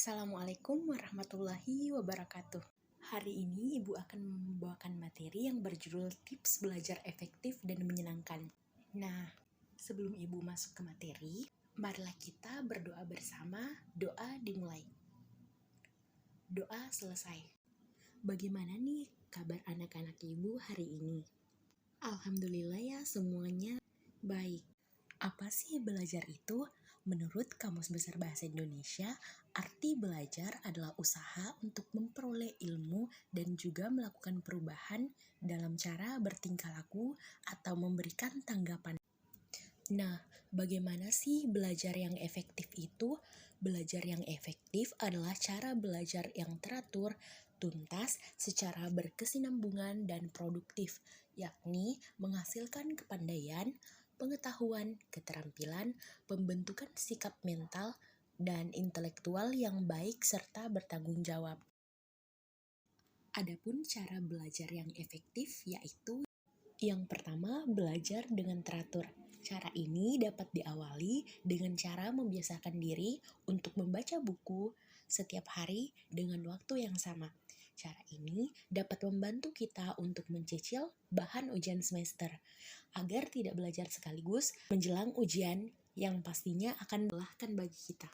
Assalamualaikum warahmatullahi wabarakatuh. Hari ini Ibu akan membawakan materi yang berjudul tips belajar efektif dan menyenangkan. Nah, sebelum Ibu masuk ke materi, marilah kita berdoa bersama. Doa dimulai. Doa selesai. Bagaimana nih kabar anak-anak Ibu hari ini? Alhamdulillah ya, semuanya baik. Apa sih belajar itu? Menurut Kamus Besar Bahasa Indonesia, arti belajar adalah usaha untuk memperoleh ilmu dan juga melakukan perubahan dalam cara bertingkah laku atau memberikan tanggapan. Nah, bagaimana sih belajar yang efektif itu? Belajar yang efektif adalah cara belajar yang teratur, tuntas, secara berkesinambungan dan produktif, yakni menghasilkan kepandaian, pengetahuan, keterampilan, pembentukan sikap mental, dan intelektual yang baik serta bertanggung jawab. Adapun cara belajar yang efektif yaitu yang pertama, belajar dengan teratur. Cara ini dapat diawali dengan cara membiasakan diri untuk membaca buku setiap hari dengan waktu yang sama. Cara ini dapat membantu kita untuk mencicil bahan ujian semester, agar tidak belajar sekaligus menjelang ujian yang pastinya akan melelahkan bagi kita.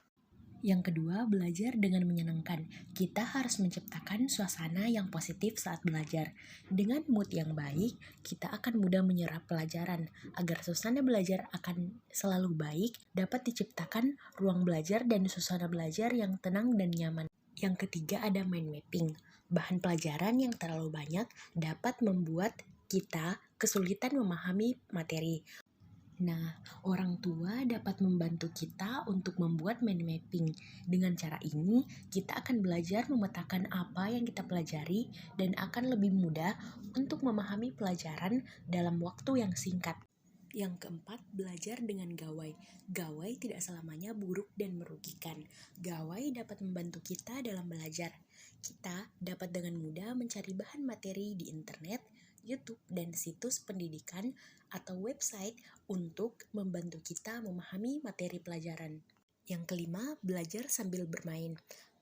Yang kedua, belajar dengan menyenangkan. Kita harus menciptakan suasana yang positif saat belajar. Dengan mood yang baik, kita akan mudah menyerap pelajaran. Agar suasana belajar akan selalu baik, dapat diciptakan ruang belajar dan suasana belajar yang tenang dan nyaman. Yang ketiga ada mind mapping. Bahan pelajaran yang terlalu banyak dapat membuat kita kesulitan memahami materi. Nah, orang tua dapat membantu kita untuk membuat mind mapping. Dengan cara ini, kita akan belajar memetakan apa yang kita pelajari dan akan lebih mudah untuk memahami pelajaran dalam waktu yang singkat. Yang keempat, belajar dengan gawai. Gawai tidak selamanya buruk dan merugikan. Gawai dapat membantu kita dalam belajar. Kita dapat dengan mudah mencari bahan materi di internet, YouTube, dan situs pendidikan atau website untuk membantu kita memahami materi pelajaran. Yang kelima, belajar sambil bermain.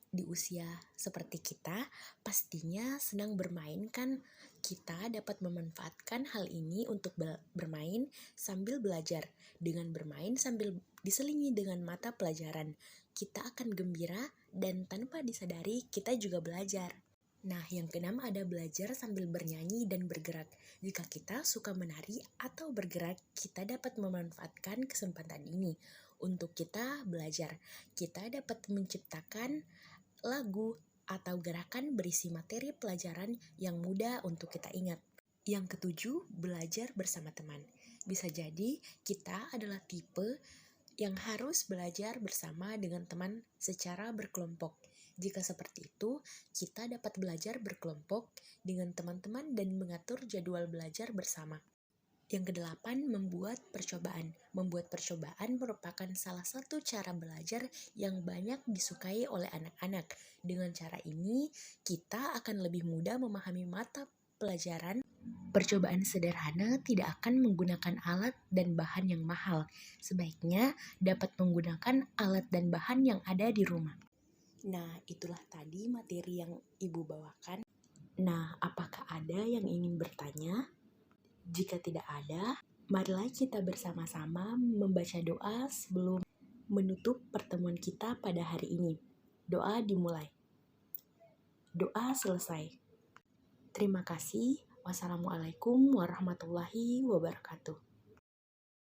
Di usia seperti kita, pastinya senang bermain kan? Kita dapat memanfaatkan hal ini untuk bermain sambil belajar. Dengan bermain sambil diselingi dengan mata pelajaran, kita akan gembira dan tanpa disadari kita juga belajar. Nah, yang keenam ada belajar sambil bernyanyi dan bergerak. Jika kita suka menari atau bergerak, kita dapat memanfaatkan kesempatan ini untuk kita belajar. Kita dapat menciptakan lagu atau gerakan berisi materi pelajaran yang mudah untuk kita ingat. Yang ketujuh, belajar bersama teman. Bisa jadi kita adalah tipe yang harus belajar bersama dengan teman secara berkelompok. Jika seperti itu, kita dapat belajar berkelompok dengan teman-teman dan mengatur jadwal belajar bersama. Yang kedelapan, membuat percobaan. Membuat percobaan merupakan salah satu cara belajar yang banyak disukai oleh anak-anak. Dengan cara ini, kita akan lebih mudah memahami mata pelajaran. Percobaan sederhana tidak akan menggunakan alat dan bahan yang mahal. Sebaiknya dapat menggunakan alat dan bahan yang ada di rumah. Nah, itulah tadi materi yang Ibu bawakan. Nah, apakah ada yang ingin bertanya? Jika tidak ada, marilah kita bersama-sama membaca doa sebelum menutup pertemuan kita pada hari ini. Doa dimulai. Doa selesai. Terima kasih. Wassalamualaikum warahmatullahi wabarakatuh.